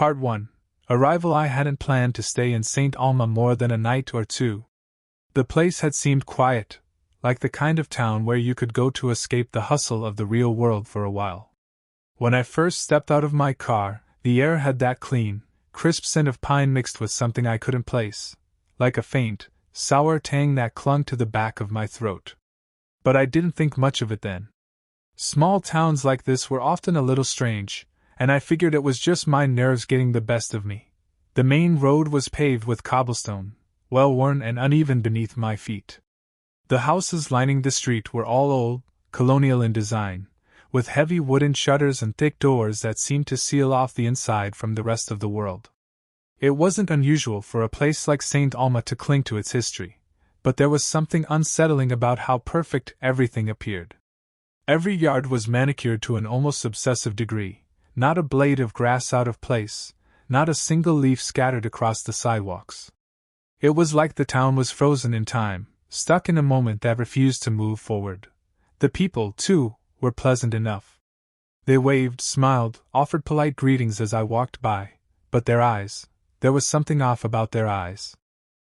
Part 1. Arrival. I hadn't planned to stay in St. Alma more than a night or two. The place had seemed quiet, like the kind of town where you could go to escape the hustle of the real world for a while. When I first stepped out of my car, the air had that clean, crisp scent of pine mixed with something I couldn't place, like a faint, sour tang that clung to the back of my throat. But I didn't think much of it then. Small towns like this were often a little strange, and I figured it was just my nerves getting the best of me. The main road was paved with cobblestone, well-worn and uneven beneath my feet. The houses lining the street were all old, colonial in design, with heavy wooden shutters and thick doors that seemed to seal off the inside from the rest of the world. It wasn't unusual for a place like St. Alma to cling to its history, but there was something unsettling about how perfect everything appeared. Every yard was manicured to an almost obsessive degree, not a blade of grass out of place, not a single leaf scattered across the sidewalks. It was like the town was frozen in time, stuck in a moment that refused to move forward. The people, too, were pleasant enough. They waved, smiled, offered polite greetings as I walked by, but their eyes, there was something off about their eyes.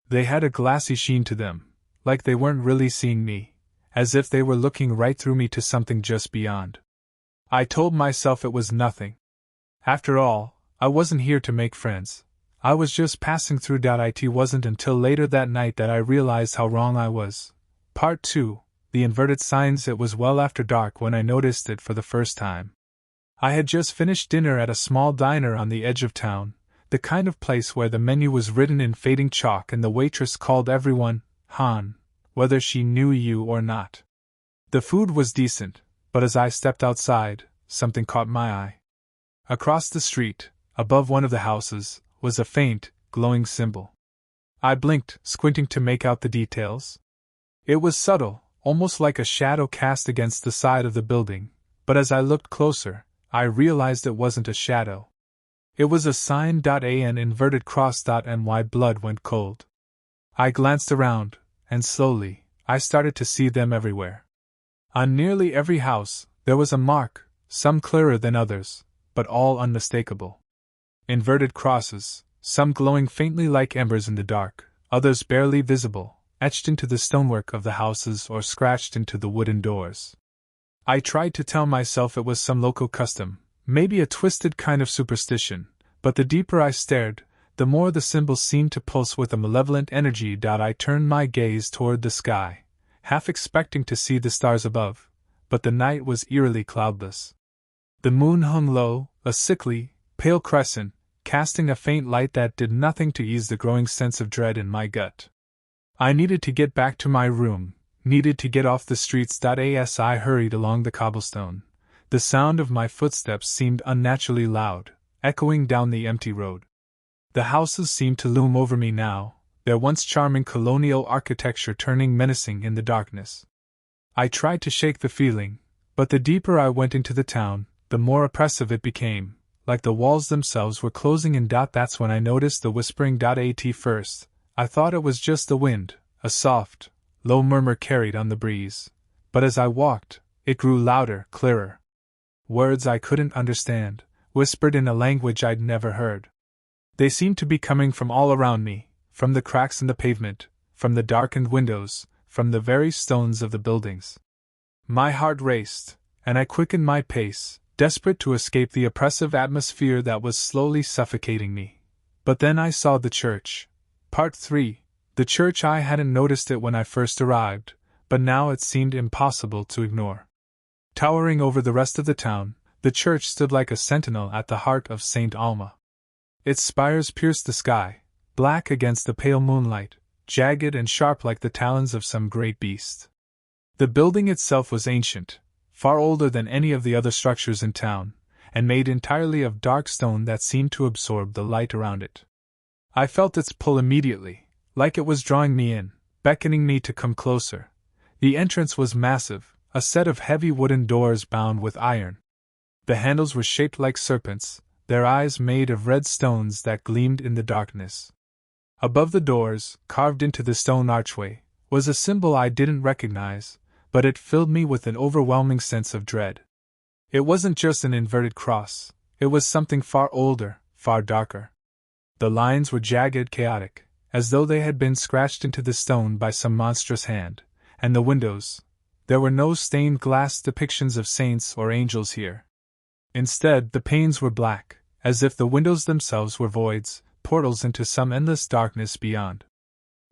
They had a glassy sheen to them, like they weren't really seeing me, as if they were looking right through me to something just beyond. I told myself it was nothing. After all, I wasn't here to make friends. I was just passing through. It wasn't until later that night that I realized how wrong I was. Part 2. The inverted signs. It was well after dark when I noticed it for the first time. I had just finished dinner at a small diner on the edge of town, the kind of place where the menu was written in fading chalk and the waitress called everyone Han, whether she knew you or not. The food was decent, but as I stepped outside, something caught my eye. Across the street, above one of the houses, was a faint, glowing symbol. I blinked, squinting to make out the details. It was subtle, almost like a shadow cast against the side of the building, but as I looked closer, I realized it wasn't a shadow. It was a sign. An inverted cross. My blood went cold. I glanced around, and slowly, I started to see them everywhere. On nearly every house, there was a mark, some clearer than others, but all unmistakable. Inverted crosses, some glowing faintly like embers in the dark, others barely visible, etched into the stonework of the houses or scratched into the wooden doors. I tried to tell myself it was some local custom, maybe a twisted kind of superstition, but the deeper I stared, the more the symbol seemed to pulse with a malevolent energy. I turned my gaze toward the sky, half expecting to see the stars above, but the night was eerily cloudless. The moon hung low, a sickly, pale crescent, casting a faint light that did nothing to ease the growing sense of dread in my gut. I needed to get back to my room, needed to get off the streets. As I hurried along the cobblestone, the sound of my footsteps seemed unnaturally loud, echoing down the empty road. The houses seemed to loom over me now, their once charming colonial architecture turning menacing in the darkness. I tried to shake the feeling, but the deeper I went into the town, the more oppressive it became, like the walls themselves were closing in. That's when I noticed the whispering. At first, I thought it was just the wind, a soft, low murmur carried on the breeze, but as I walked, it grew louder, clearer. Words I couldn't understand, whispered in a language I'd never heard. They seemed to be coming from all around me, from the cracks in the pavement, from the darkened windows, from the very stones of the buildings. My heart raced, and I quickened my pace, desperate to escape the oppressive atmosphere that was slowly suffocating me. But then I saw the church. Part 3. The church. I hadn't noticed it when I first arrived, but now it seemed impossible to ignore. Towering over the rest of the town, the church stood like a sentinel at the heart of St. Alma. Its spires pierced the sky, black against the pale moonlight, jagged and sharp like the talons of some great beast. The building itself was ancient, far older than any of the other structures in town, and made entirely of dark stone that seemed to absorb the light around it. I felt its pull immediately, like it was drawing me in, beckoning me to come closer. The entrance was massive, a set of heavy wooden doors bound with iron. The handles were shaped like serpents, their eyes made of red stones that gleamed in the darkness. Above the doors, carved into the stone archway, was a symbol I didn't recognize, but it filled me with an overwhelming sense of dread. It wasn't just an inverted cross, it was something far older, far darker. The lines were jagged, chaotic, as though they had been scratched into the stone by some monstrous hand, and the windows, there were no stained glass depictions of saints or angels here. Instead, the panes were black, as if the windows themselves were voids, portals into some endless darkness beyond.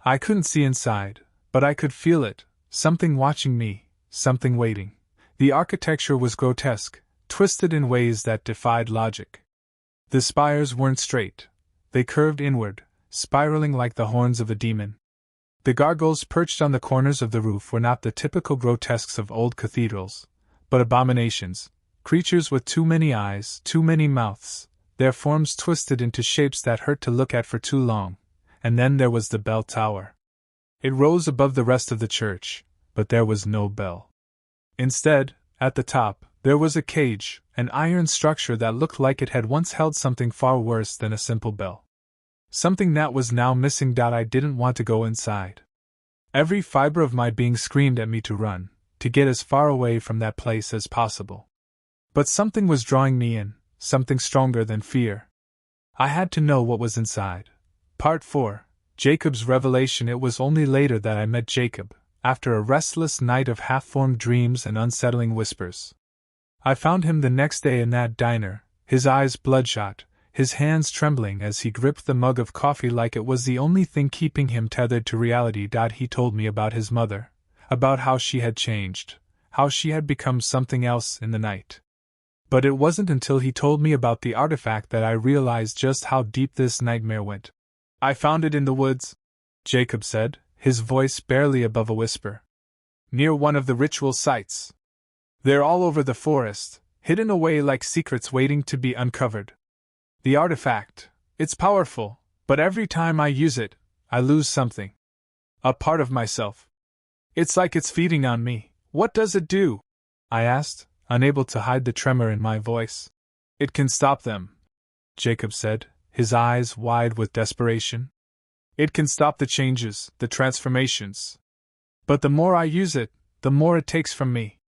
I couldn't see inside, but I could feel it, something watching me, something waiting. The architecture was grotesque, twisted in ways that defied logic. The spires weren't straight. They curved inward, spiraling like the horns of a demon. The gargoyles perched on the corners of the roof were not the typical grotesques of old cathedrals, but abominations, creatures with too many eyes, too many mouths, their forms twisted into shapes that hurt to look at for too long. And then there was the bell tower. It rose above the rest of the church, but there was no bell. Instead, at the top, there was a cage, an iron structure that looked like it had once held something far worse than a simple bell. Something that was now missing. I didn't want to go inside. Every fiber of my being screamed at me to run, to get as far away from that place as possible. But something was drawing me in, something stronger than fear. I had to know what was inside. Part 4. Jacob's revelation. It was only later that I met Jacob, after a restless night of half-formed dreams and unsettling whispers. I found him the next day in that diner, his eyes bloodshot, his hands trembling as he gripped the mug of coffee like it was the only thing keeping him tethered to reality. He told me about his mother, about how she had changed, how she had become something else in the night. But it wasn't until he told me about the artifact that I realized just how deep this nightmare went. I found it in the woods, Jacob said, his voice barely above a whisper. Near one of the ritual sites. They're all over the forest, hidden away like secrets waiting to be uncovered. The artifact, it's powerful, but every time I use it, I lose something. A part of myself. It's like it's feeding on me. What does it do? I asked, unable to hide the tremor in my voice. It can stop them, Jacob said, his eyes wide with desperation. It can stop the changes, the transformations. But the more I use it, the more it takes from me.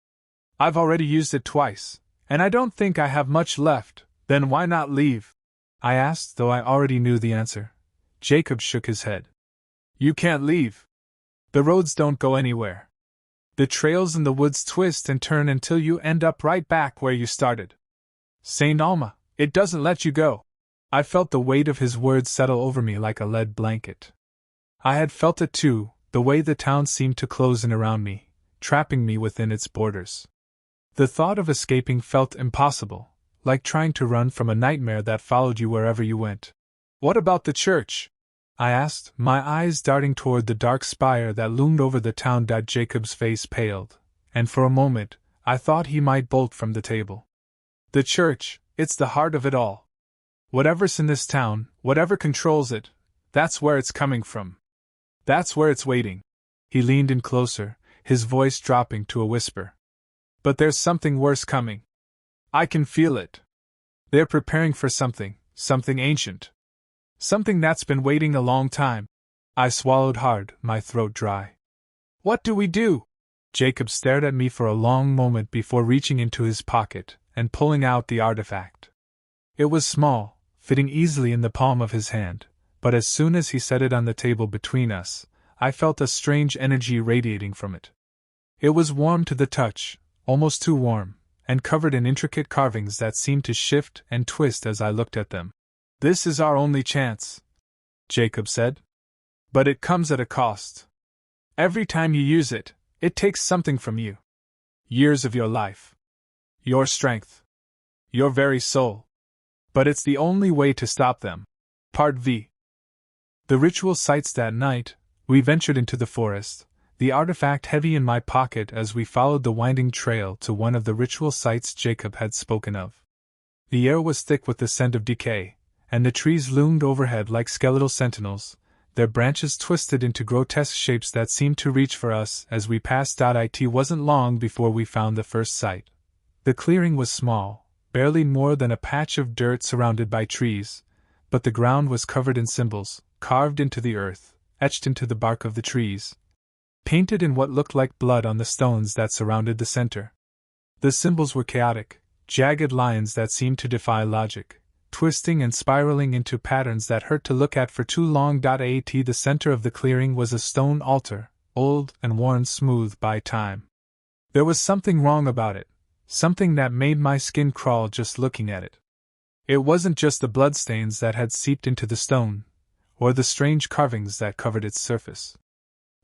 I've already used it twice, and I don't think I have much left. Then why not leave? I asked, though I already knew the answer. Jacob shook his head. You can't leave. The roads don't go anywhere. The trails in the woods twist and turn until you end up right back where you started. Saint Alma, it doesn't let you go. I felt the weight of his words settle over me like a lead blanket. I had felt it too, the way the town seemed to close in around me, trapping me within its borders. The thought of escaping felt impossible, like trying to run from a nightmare that followed you wherever you went. What about the church? I asked, my eyes darting toward the dark spire that loomed over the town. Jacob's face paled, and for a moment, I thought he might bolt from the table. The church, it's the heart of it all. Whatever's in this town, whatever controls it, that's where it's coming from. That's where it's waiting. He leaned in closer, his voice dropping to a whisper. But there's something worse coming. I can feel it. They're preparing for something ancient. Something that's been waiting a long time. I swallowed hard, my throat dry. What do we do? Jacob stared at me for a long moment before reaching into his pocket and pulling out the artifact. It was small, fitting easily in the palm of his hand, but as soon as he set it on the table between us, I felt a strange energy radiating from it. It was warm to the touch, almost too warm, and covered in intricate carvings that seemed to shift and twist as I looked at them. This is our only chance, Jacob said. But it comes at a cost. Every time you use it, it takes something from you. Years of your life. Your strength. Your very soul. But it's the only way to stop them. Part V. The ritual sites. That night, we ventured into the forest, the artifact heavy in my pocket as we followed the winding trail to one of the ritual sites Jacob had spoken of. The air was thick with the scent of decay, and the trees loomed overhead like skeletal sentinels, their branches twisted into grotesque shapes that seemed to reach for us as we passed. It wasn't long before we found the first site. The clearing was small, barely more than a patch of dirt surrounded by trees, but the ground was covered in symbols, carved into the earth, etched into the bark of the trees, painted in what looked like blood on the stones that surrounded the center. The symbols were chaotic, jagged lines that seemed to defy logic, twisting and spiraling into patterns that hurt to look at for too long. At the center of the clearing was a stone altar, old and worn smooth by time. There was something wrong about it, something that made my skin crawl just looking at it. It wasn't just the bloodstains that had seeped into the stone, or the strange carvings that covered its surface.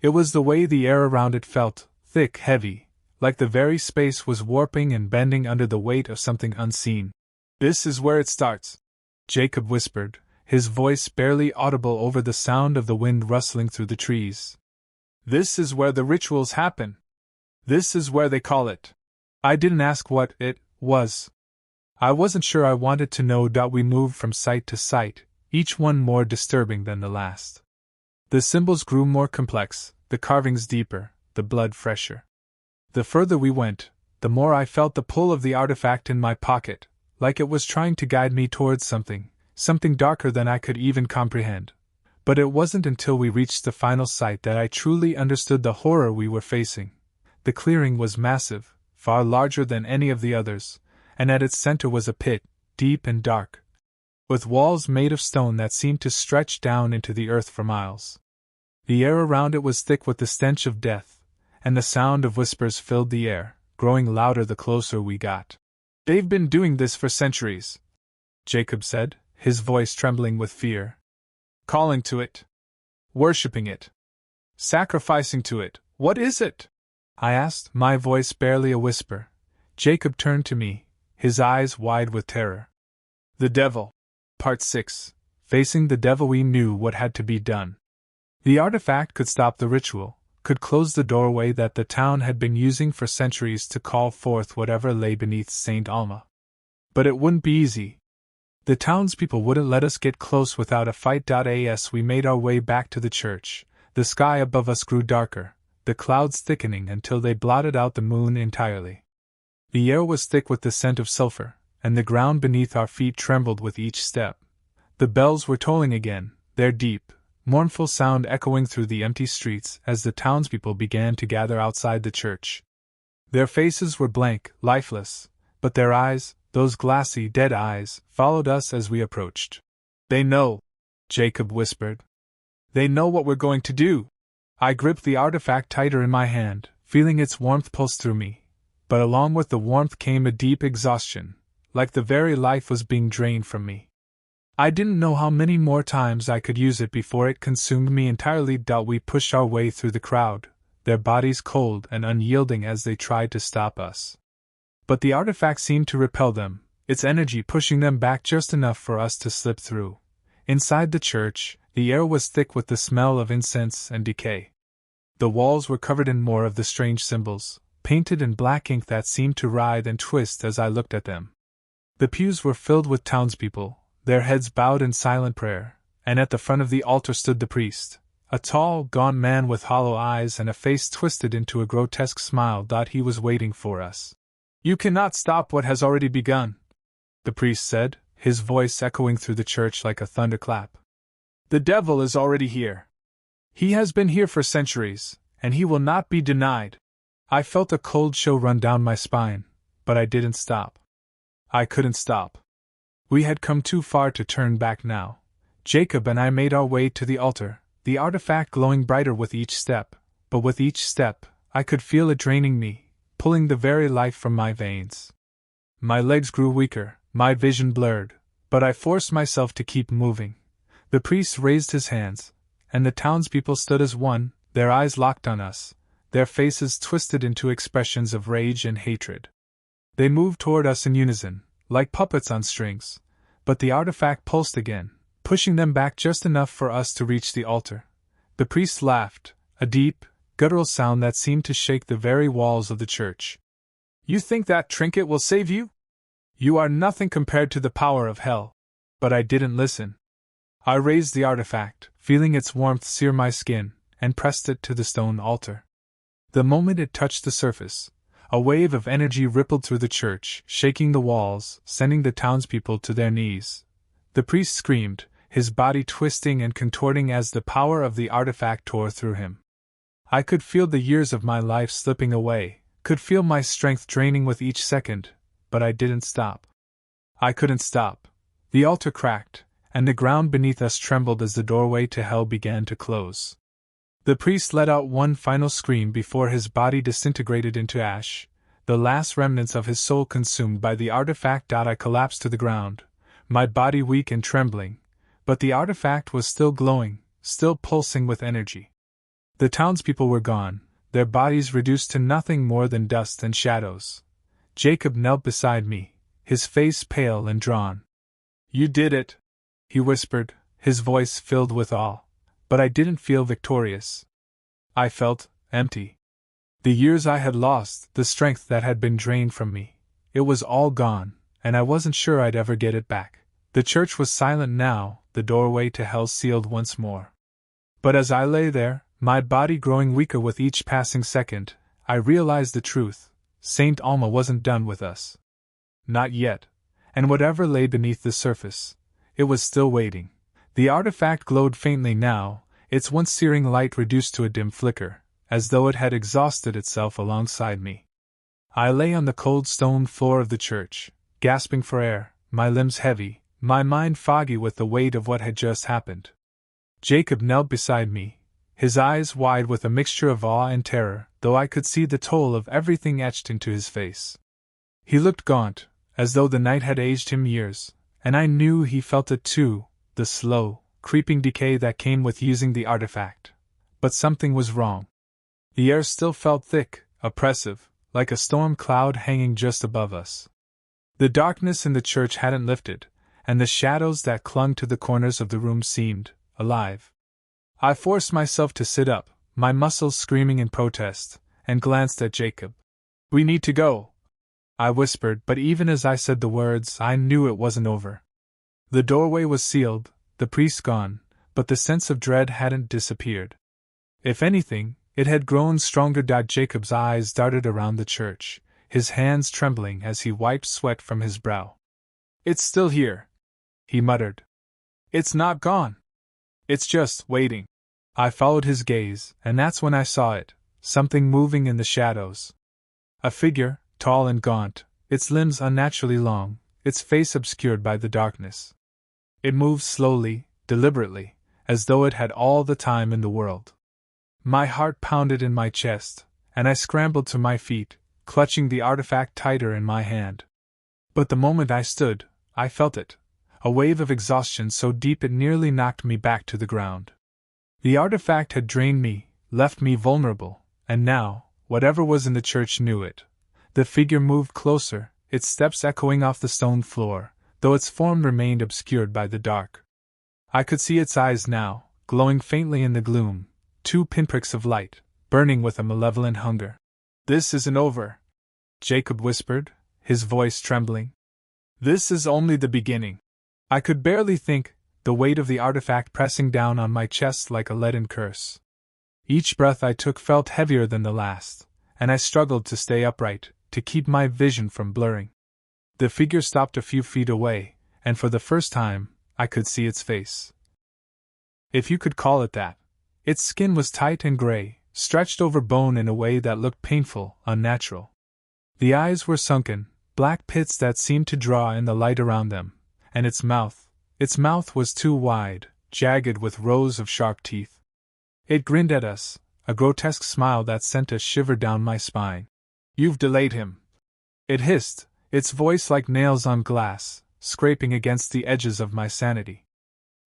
It was the way the air around it felt, thick, heavy, like the very space was warping and bending under the weight of something unseen. "This is where it starts," Jacob whispered, his voice barely audible over the sound of the wind rustling through the trees. "This is where the rituals happen. This is where they call it." I didn't ask what it was. I wasn't sure I wanted to know. We moved from site to site, each one more disturbing than the last. The symbols grew more complex, the carvings deeper, the blood fresher. The further we went, the more I felt the pull of the artifact in my pocket, like it was trying to guide me towards something darker than I could even comprehend. But it wasn't until we reached the final site that I truly understood the horror we were facing. The clearing was massive, far larger than any of the others, and at its center was a pit, deep and dark, with walls made of stone that seemed to stretch down into the earth for miles. The air around it was thick with the stench of death, and the sound of whispers filled the air, growing louder the closer we got. "They've been doing this for centuries," Jacob said, his voice trembling with fear. "Calling to it. Worshipping it. Sacrificing to it. What is it?" I asked, my voice barely a whisper. Jacob turned to me, his eyes wide with terror. "The devil." Part 6. Facing the devil, we knew what had to be done. The artifact could stop the ritual, could close the doorway that the town had been using for centuries to call forth whatever lay beneath St. Alma. But it wouldn't be easy. The townspeople wouldn't let us get close without a fight. As we made our way back to the church, the sky above us grew darker, the clouds thickening until they blotted out the moon entirely. The air was thick with the scent of sulfur, and the ground beneath our feet trembled with each step. The bells were tolling again, their deep, mournful sound echoing through the empty streets as the townspeople began to gather outside the church. Their faces were blank, lifeless, but their eyes, those glassy, dead eyes, followed us as we approached. "They know," Jacob whispered. "They know what we're going to do." I gripped the artifact tighter in my hand, feeling its warmth pulse through me, but along with the warmth came a deep exhaustion, like the very life was being drained from me. I didn't know how many more times I could use it before it consumed me entirely. We pushed our way through the crowd, their bodies cold and unyielding as they tried to stop us. But the artifact seemed to repel them, its energy pushing them back just enough for us to slip through. Inside the church, the air was thick with the smell of incense and decay. The walls were covered in more of the strange symbols, painted in black ink that seemed to writhe and twist as I looked at them. The pews were filled with townspeople, their heads bowed in silent prayer, and at the front of the altar stood the priest, a tall, gaunt man with hollow eyes and a face twisted into a grotesque smile. He was waiting for us. "You cannot stop what has already begun," the priest said, his voice echoing through the church like a thunderclap. "The devil is already here. He has been here for centuries, and he will not be denied." I felt a cold chill run down my spine, but I didn't stop. I couldn't stop. We had come too far to turn back now. Jacob and I made our way to the altar, the artifact glowing brighter with each step, but with each step, I could feel it draining me, pulling the very life from my veins. My legs grew weaker, my vision blurred, but I forced myself to keep moving. The priest raised his hands, and the townspeople stood as one, their eyes locked on us, their faces twisted into expressions of rage and hatred. They moved toward us in unison, like puppets on strings, but the artifact pulsed again, pushing them back just enough for us to reach the altar. The priest laughed, a deep, guttural sound that seemed to shake the very walls of the church. "You think that trinket will save you? You are nothing compared to the power of hell." But I didn't listen. I raised the artifact, feeling its warmth sear my skin, and pressed it to the stone altar. The moment it touched the surface, a wave of energy rippled through the church, shaking the walls, sending the townspeople to their knees. The priest screamed, his body twisting and contorting as the power of the artifact tore through him. I could feel the years of my life slipping away, could feel my strength draining with each second, but I didn't stop. I couldn't stop. The altar cracked, and the ground beneath us trembled as the doorway to hell began to close. The priest let out one final scream before his body disintegrated into ash, the last remnants of his soul consumed by the artifact. I collapsed to the ground, my body weak and trembling, but the artifact was still glowing, still pulsing with energy. The townspeople were gone, their bodies reduced to nothing more than dust and shadows. Jacob knelt beside me, his face pale and drawn. "You did it," he whispered, his voice filled with awe, but I didn't feel victorious. I felt empty. The years I had lost, the strength that had been drained from me, it was all gone, and I wasn't sure I'd ever get it back. The church was silent now, the doorway to hell sealed once more. But as I lay there, my body growing weaker with each passing second, I realized the truth. Saint Alma wasn't done with us. Not yet, and whatever lay beneath the surface, it was still waiting. The artifact glowed faintly now, its once searing light reduced to a dim flicker, as though it had exhausted itself alongside me. I lay on the cold stone floor of the church, gasping for air, my limbs heavy, my mind foggy with the weight of what had just happened. Jacob knelt beside me, his eyes wide with a mixture of awe and terror, though I could see the toll of everything etched into his face. He looked gaunt, as though the night had aged him years, and I knew he felt it too, the slow, creeping decay that came with using the artifact. But something was wrong. The air still felt thick, oppressive, like a storm cloud hanging just above us. The darkness in the church hadn't lifted, and the shadows that clung to the corners of the room seemed alive. I forced myself to sit up, my muscles screaming in protest, and glanced at Jacob. "We need to go," I whispered, but even as I said the words, I knew it wasn't over. The doorway was sealed, the priest gone, but the sense of dread hadn't disappeared. If anything, it had grown stronger. Jacob's eyes darted around the church, his hands trembling as he wiped sweat from his brow. "It's still here," he muttered. "It's not gone. It's just waiting." I followed his gaze, and that's when I saw it, something moving in the shadows. A figure, tall and gaunt, its limbs unnaturally long, its face obscured by the darkness. It moved slowly, deliberately, as though it had all the time in the world. My heart pounded in my chest, and I scrambled to my feet, clutching the artifact tighter in my hand. But the moment I stood, I felt it, a wave of exhaustion so deep it nearly knocked me back to the ground. The artifact had drained me, left me vulnerable, and now, whatever was in the church knew it. The figure moved closer, its steps echoing off the stone floor, though its form remained obscured by the dark. I could see its eyes now, glowing faintly in the gloom, two pinpricks of light, burning with a malevolent hunger. "This isn't over," Jacob whispered, his voice trembling. "This is only the beginning." I could barely think, the weight of the artifact pressing down on my chest like a leaden curse. Each breath I took felt heavier than the last, and I struggled to stay upright, to keep my vision from blurring. The figure stopped a few feet away, and for the first time, I could see its face. If you could call it that. Its skin was tight and gray, stretched over bone in a way that looked painful, unnatural. The eyes were sunken, black pits that seemed to draw in the light around them, and its mouth was too wide, jagged with rows of sharp teeth. It grinned at us, a grotesque smile that sent a shiver down my spine. "You've delayed him," it hissed, its voice like nails on glass, scraping against the edges of my sanity.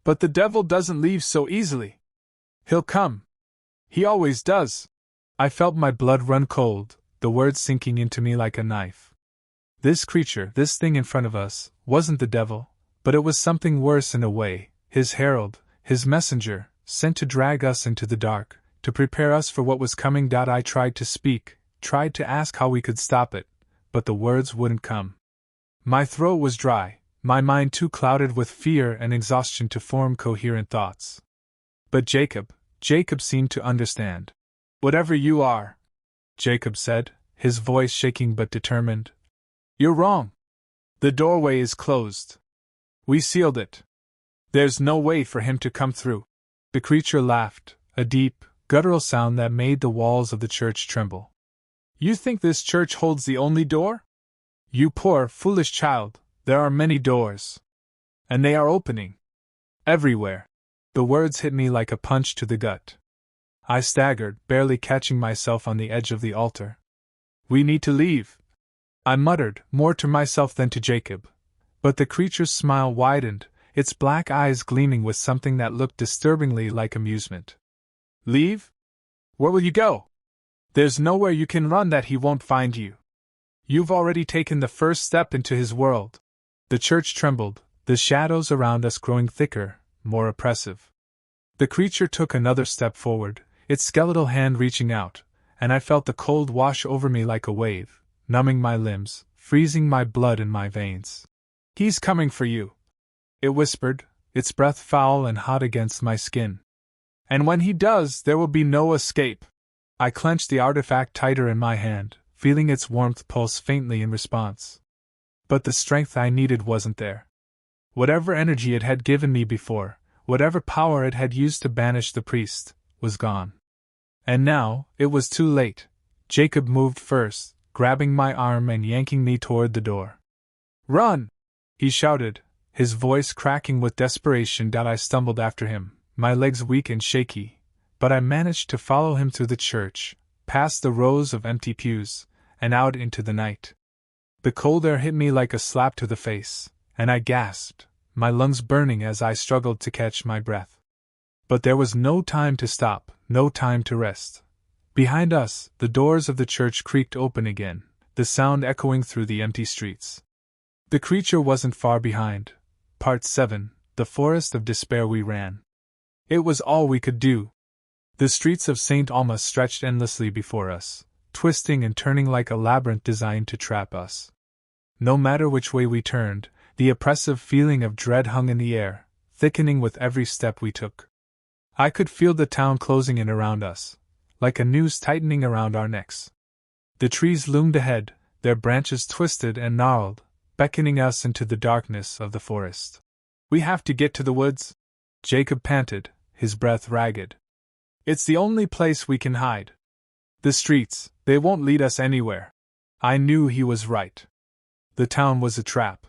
"But the devil doesn't leave so easily. He'll come. He always does." I felt my blood run cold, the words sinking into me like a knife. This creature, this thing in front of us, wasn't the devil, but it was something worse in a way, his herald, his messenger, sent to drag us into the dark, to prepare us for what was coming. I tried to speak, tried to ask how we could stop it, but the words wouldn't come. My throat was dry, my mind too clouded with fear and exhaustion to form coherent thoughts. But Jacob seemed to understand. "Whatever you are," Jacob said, his voice shaking but determined, "you're wrong. The doorway is closed. We sealed it. There's no way for him to come through." The creature laughed, a deep, guttural sound that made the walls of the church tremble. "You think this church holds the only door? You poor, foolish child, there are many doors. And they are opening. Everywhere. The words hit me like a punch to the gut. I staggered, barely catching myself on the edge of the altar. We need to leave, I muttered, more to myself than to Jacob. But the creature's smile widened, its black eyes gleaming with something that looked disturbingly like amusement. Leave? Where will you go? There's nowhere you can run that he won't find you. You've already taken the first step into his world. The church trembled, the shadows around us growing thicker, more oppressive. The creature took another step forward, its skeletal hand reaching out, and I felt the cold wash over me like a wave, numbing my limbs, freezing my blood in my veins. He's coming for you, it whispered, its breath foul and hot against my skin. And when he does, there will be no escape. I clenched the artifact tighter in my hand, feeling its warmth pulse faintly in response. But the strength I needed wasn't there. Whatever energy it had given me before, whatever power it had used to banish the priest, was gone. And now, it was too late. Jacob moved first, grabbing my arm and yanking me toward the door. Run! He shouted, his voice cracking with desperation. I stumbled after him, my legs weak and shaky, but I managed to follow him through the church, past the rows of empty pews, and out into the night. The cold air hit me like a slap to the face, and I gasped, my lungs burning as I struggled to catch my breath. But there was no time to stop, no time to rest. Behind us, the doors of the church creaked open again, the sound echoing through the empty streets. The creature wasn't far behind. Part 7, The Forest of Despair. We ran. It was all we could do. The streets of St. Alma stretched endlessly before us, twisting and turning like a labyrinth designed to trap us. No matter which way we turned, the oppressive feeling of dread hung in the air, thickening with every step we took. I could feel the town closing in around us, like a noose tightening around our necks. The trees loomed ahead, their branches twisted and gnarled, beckoning us into the darkness of the forest. We have to get to the woods, Jacob panted, his breath ragged. It's the only place we can hide. The streets, they won't lead us anywhere. I knew he was right. The town was a trap.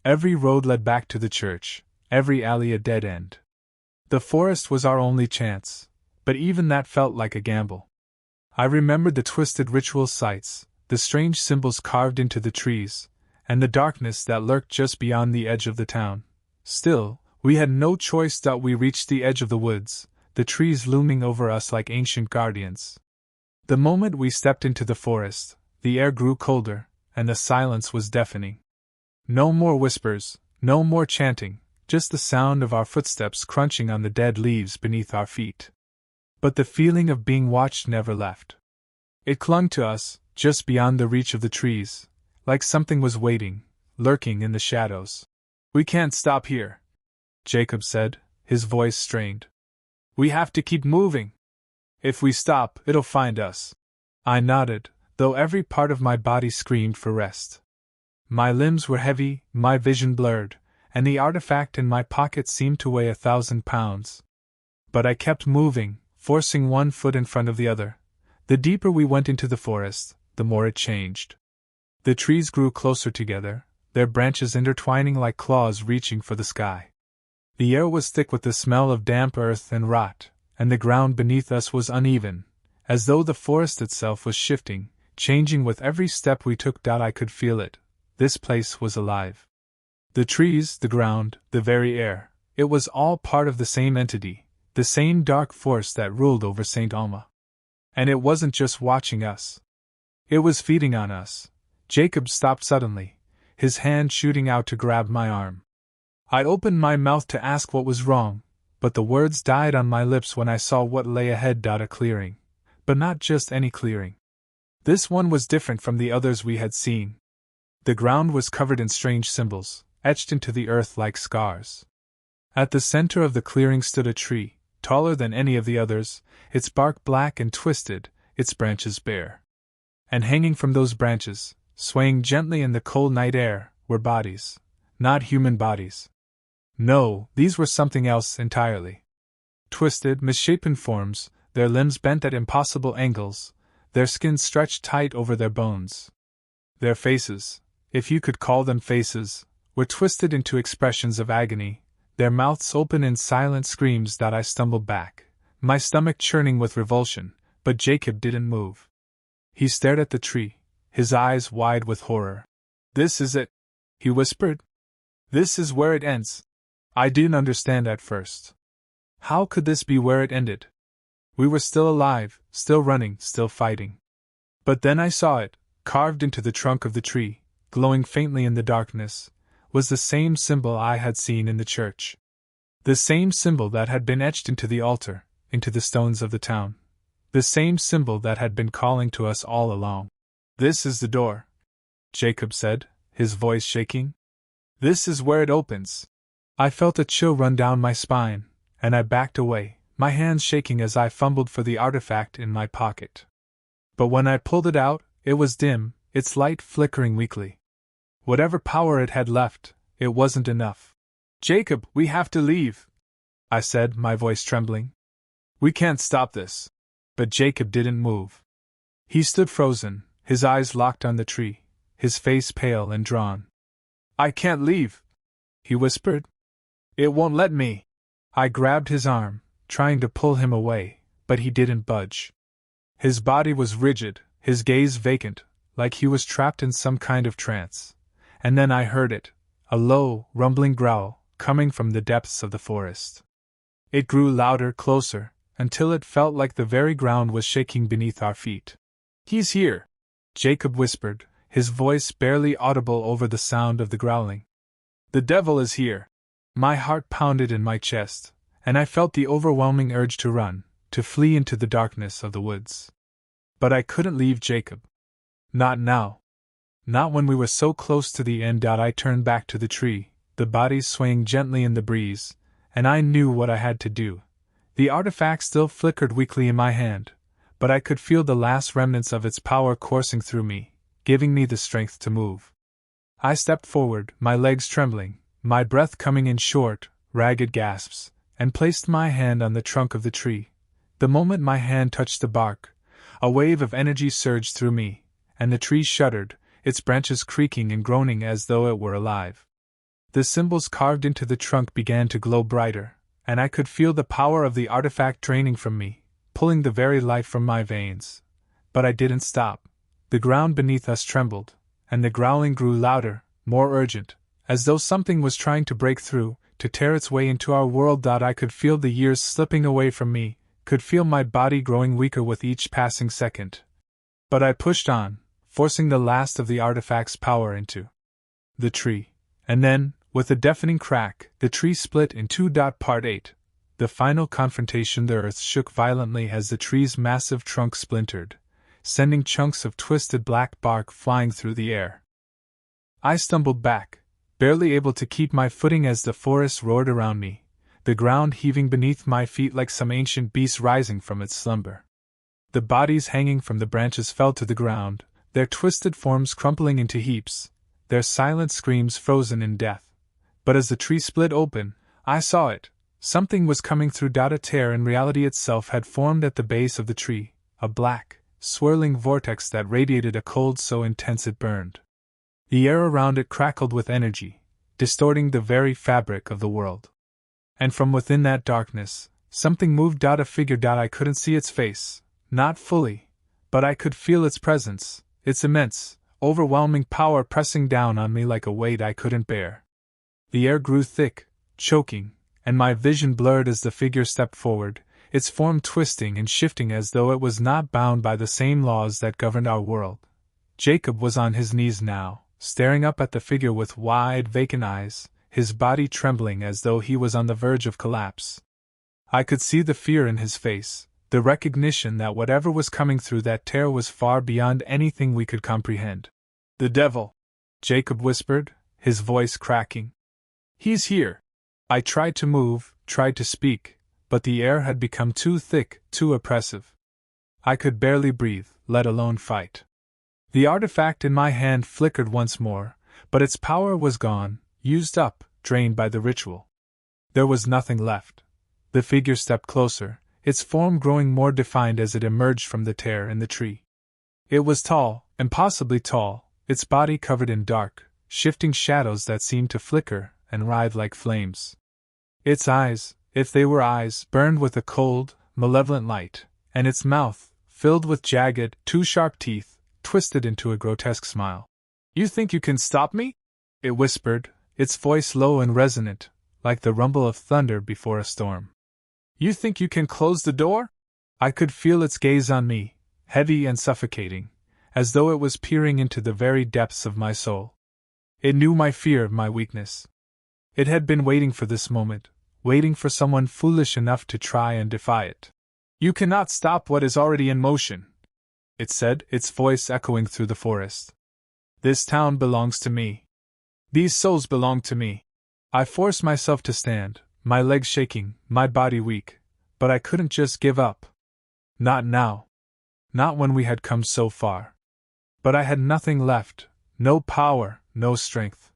Every road led back to the church, every alley a dead end. The forest was our only chance, but even that felt like a gamble. I remembered the twisted ritual sites, the strange symbols carved into the trees, and the darkness that lurked just beyond the edge of the town. Still, we had no choice. We reached the edge of the woods, the trees looming over us like ancient guardians. The moment we stepped into the forest, the air grew colder, and the silence was deafening. No more whispers, no more chanting, just the sound of our footsteps crunching on the dead leaves beneath our feet. But the feeling of being watched never left. It clung to us, just beyond the reach of the trees, like something was waiting, lurking in the shadows. We can't stop here, Jacob said, his voice strained. We have to keep moving. If we stop, it'll find us. I nodded, though every part of my body screamed for rest. My limbs were heavy, my vision blurred, and the artifact in my pocket seemed to weigh 1,000 pounds. But I kept moving, forcing one foot in front of the other. The deeper we went into the forest, the more it changed. The trees grew closer together, their branches intertwining like claws reaching for the sky. The air was thick with the smell of damp earth and rot, and the ground beneath us was uneven, as though the forest itself was shifting, changing with every step we took. I could feel it. This place was alive. The trees, the ground, the very air, it was all part of the same entity, the same dark force that ruled over St. Alma. And it wasn't just watching us. It was feeding on us. Jacob stopped suddenly, his hand shooting out to grab my arm. I opened my mouth to ask what was wrong, but the words died on my lips when I saw what lay ahead. A clearing. But not just any clearing. This one was different from the others we had seen. The ground was covered in strange symbols, etched into the earth like scars. At the center of the clearing stood a tree, taller than any of the others, its bark black and twisted, its branches bare. And hanging from those branches, swaying gently in the cold night air, were bodies. Not human bodies. No, these were something else entirely. Twisted, misshapen forms, their limbs bent at impossible angles, their skin stretched tight over their bones. Their faces, if you could call them faces, were twisted into expressions of agony, their mouths open in silent screams that I stumbled back, my stomach churning with revulsion, but Jacob didn't move. He stared at the tree, his eyes wide with horror. "This is it," he whispered. "This is where it ends." I didn't understand at first. How could this be where it ended? We were still alive, still running, still fighting. But then I saw it, carved into the trunk of the tree, glowing faintly in the darkness, was the same symbol I had seen in the church. The same symbol that had been etched into the altar, into the stones of the town. The same symbol that had been calling to us all along. "This is the door," Jacob said, his voice shaking. "This is where it opens." I felt a chill run down my spine, and I backed away, my hands shaking as I fumbled for the artifact in my pocket. But when I pulled it out, it was dim, its light flickering weakly. Whatever power it had left, it wasn't enough. "Jacob, we have to leave," I said, my voice trembling. "We can't stop this." But Jacob didn't move. He stood frozen, his eyes locked on the tree, his face pale and drawn. "I can't leave," he whispered. "It won't let me." I grabbed his arm, trying to pull him away, but he didn't budge. His body was rigid, his gaze vacant, like he was trapped in some kind of trance. And then I heard it, a low, rumbling growl, coming from the depths of the forest. It grew louder, closer, until it felt like the very ground was shaking beneath our feet. "He's here," Jacob whispered, his voice barely audible over the sound of the growling. "The devil is here." My heart pounded in my chest, and I felt the overwhelming urge to run, to flee into the darkness of the woods. But I couldn't leave Jacob. Not now. Not when we were so close to the end. I turned back to the tree, the bodies swaying gently in the breeze, and I knew what I had to do. The artifact still flickered weakly in my hand, but I could feel the last remnants of its power coursing through me, giving me the strength to move. I stepped forward, my legs trembling, my breath coming in short, ragged gasps, and placed my hand on the trunk of the tree. The moment my hand touched the bark, a wave of energy surged through me, and the tree shuddered, its branches creaking and groaning as though it were alive. The symbols carved into the trunk began to glow brighter, and I could feel the power of the artifact draining from me, pulling the very life from my veins. But I didn't stop. The ground beneath us trembled, and the growling grew louder, more urgent, as though something was trying to break through, to tear its way into our world. I could feel the years slipping away from me, could feel my body growing weaker with each passing second. But I pushed on, forcing the last of the artifact's power into the tree. And then, with a deafening crack, the tree split in two. Part 8. The final confrontation. The earth shook violently as the tree's massive trunk splintered, sending chunks of twisted black bark flying through the air. I stumbled back, barely able to keep my footing as the forest roared around me, the ground heaving beneath my feet like some ancient beast rising from its slumber. The bodies hanging from the branches fell to the ground, their twisted forms crumpling into heaps, their silent screams frozen in death. But as the tree split open, I saw it. Something was coming through. A tear in reality itself had formed at the base of the tree, a black, swirling vortex that radiated a cold so intense it burned. The air around it crackled with energy, distorting the very fabric of the world. And from within that darkness, something moved. A figure. I couldn't see its face, not fully, but I could feel its presence, its immense, overwhelming power pressing down on me like a weight I couldn't bear. The air grew thick, choking, and my vision blurred as the figure stepped forward, its form twisting and shifting as though it was not bound by the same laws that governed our world. Jacob was on his knees now, staring up at the figure with wide, vacant eyes, his body trembling as though he was on the verge of collapse. I could see the fear in his face, the recognition that whatever was coming through that tear was far beyond anything we could comprehend. "The devil," Jacob whispered, his voice cracking. "He's here." I tried to move, tried to speak, but the air had become too thick, too oppressive. I could barely breathe, let alone fight. The artifact in my hand flickered once more, but its power was gone, used up, drained by the ritual. There was nothing left. The figure stepped closer, its form growing more defined as it emerged from the tear in the tree. It was tall, impossibly tall, its body covered in dark, shifting shadows that seemed to flicker and writhe like flames. Its eyes, if they were eyes, burned with a cold, malevolent light, and its mouth, filled with jagged, too sharp teeth, twisted into a grotesque smile. "You think you can stop me?" it whispered, its voice low and resonant, like the rumble of thunder before a storm. "You think you can close the door?" I could feel its gaze on me, heavy and suffocating, as though it was peering into the very depths of my soul. It knew my fear, my weakness. It had been waiting for this moment, waiting for someone foolish enough to try and defy it. "You cannot stop what is already in motion," it said, its voice echoing through the forest. "This town belongs to me. These souls belong to me." I forced myself to stand, my legs shaking, my body weak, but I couldn't just give up. Not now. Not when we had come so far. But I had nothing left, no power, no strength.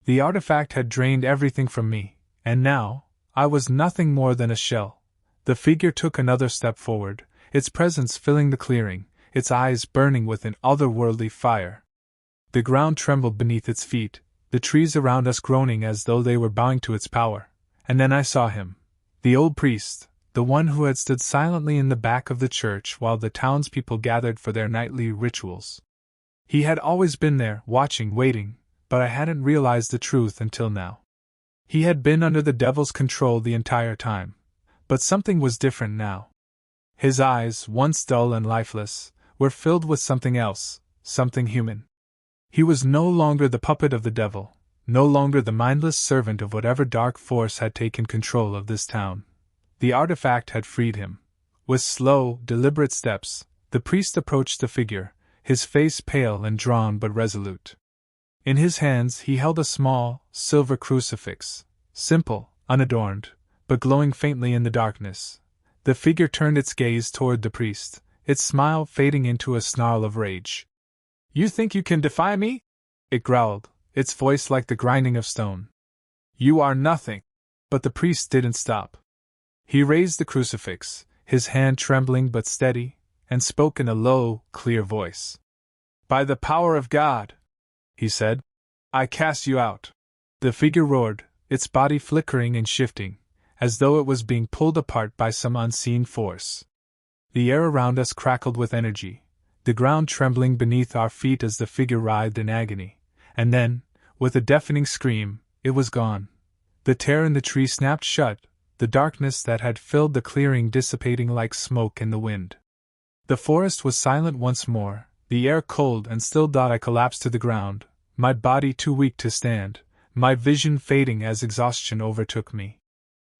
The artifact had drained everything from me, and now, I was nothing more than a shell. The figure took another step forward, its presence filling the clearing, its eyes burning with an otherworldly fire. The ground trembled beneath its feet, the trees around us groaning as though they were bowing to its power. And then I saw him. The old priest, the one who had stood silently in the back of the church while the townspeople gathered for their nightly rituals. He had always been there, watching, waiting, but I hadn't realized the truth until now. He had been under the devil's control the entire time, but something was different now. His eyes, once dull and lifeless, were filled with something else, something human. He was no longer the puppet of the devil, no longer the mindless servant of whatever dark force had taken control of this town. The artifact had freed him. With slow, deliberate steps, the priest approached the figure, his face pale and drawn but resolute. In his hands he held a small, silver crucifix, simple, unadorned, but glowing faintly in the darkness. The figure turned its gaze toward the priest, its smile fading into a snarl of rage. "You think you can defy me?" it growled, its voice like the grinding of stone. "You are nothing." But the priest didn't stop. He raised the crucifix, his hand trembling but steady, and spoke in a low, clear voice. "By the power of God," he said, "I cast you out." The figure roared, its body flickering and shifting, as though it was being pulled apart by some unseen force. The air around us crackled with energy, the ground trembling beneath our feet as the figure writhed in agony, and then, with a deafening scream, it was gone. The tear in the tree snapped shut, the darkness that had filled the clearing dissipating like smoke in the wind. The forest was silent once more, the air cold and still. I collapsed to the ground, my body too weak to stand, my vision fading as exhaustion overtook me.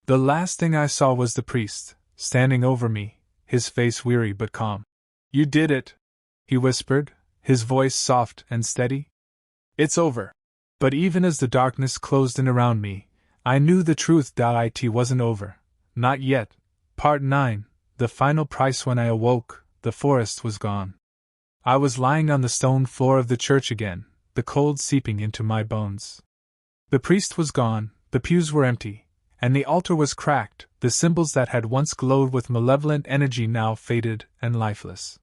The last thing I saw was the priest, standing over me, his face weary but calm. "You did it," he whispered, his voice soft and steady. "It's over." But even as the darkness closed in around me, I knew the truth. It wasn't over. Not yet. Part 9, the final price. When I awoke, the forest was gone. I was lying on the stone floor of the church again, the cold seeping into my bones. The priest was gone, the pews were empty, and the altar was cracked, the symbols that had once glowed with malevolent energy now faded and lifeless.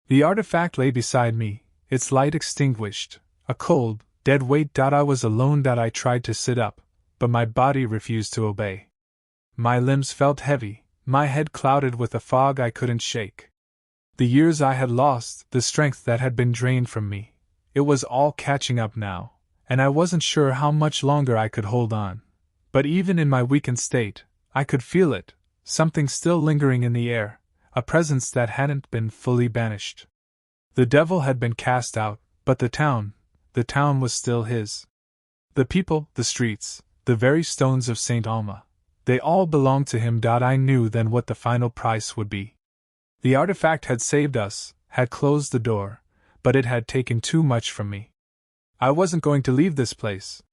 The artifact lay beside me, its light extinguished, a cold, dead weight. I was alone. I tried to sit up, but my body refused to obey. My limbs felt heavy, my head clouded with a fog I couldn't shake. The years I had lost, the strength that had been drained from me, it was all catching up now, and I wasn't sure how much longer I could hold on. But even in my weakened state, I could feel it, something still lingering in the air, a presence that hadn't been fully banished. The devil had been cast out, but the town was still his. The people, the streets, the very stones of St. Alma, they all belonged to him. I knew then what the final price would be. The artifact had saved us, had closed the door, but it had taken too much from me. I wasn't going to leave this place.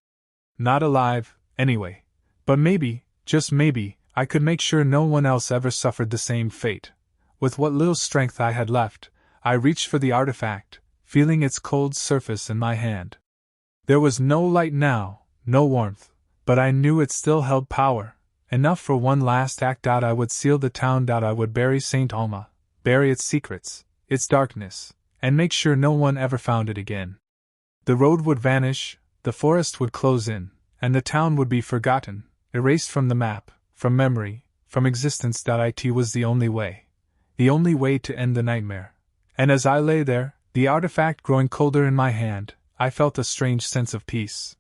Not alive, anyway. But maybe, just maybe, I could make sure no one else ever suffered the same fate. With what little strength I had left, I reached for the artifact, feeling its cold surface in my hand. There was no light now, no warmth, but I knew it still held power, enough for one last act. I would seal the town. I would bury St. Alma, bury its secrets, its darkness, and make sure no one ever found it again. The road would vanish, the forest would close in, and the town would be forgotten, erased from the map, from memory, from existence. It was the only way to end the nightmare. And as I lay there, the artifact growing colder in my hand, I felt a strange sense of peace.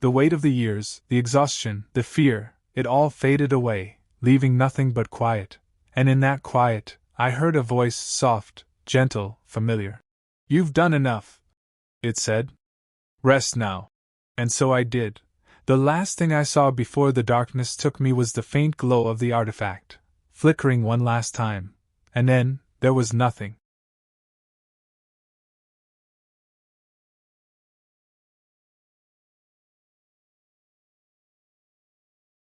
The weight of the years, the exhaustion, the fear, it all faded away, leaving nothing but quiet. And in that quiet, I heard a voice, soft, gentle, familiar. "You've done enough," it said. "Rest now." And so I did. The last thing I saw before the darkness took me was the faint glow of the artifact, flickering one last time. And then, there was nothing.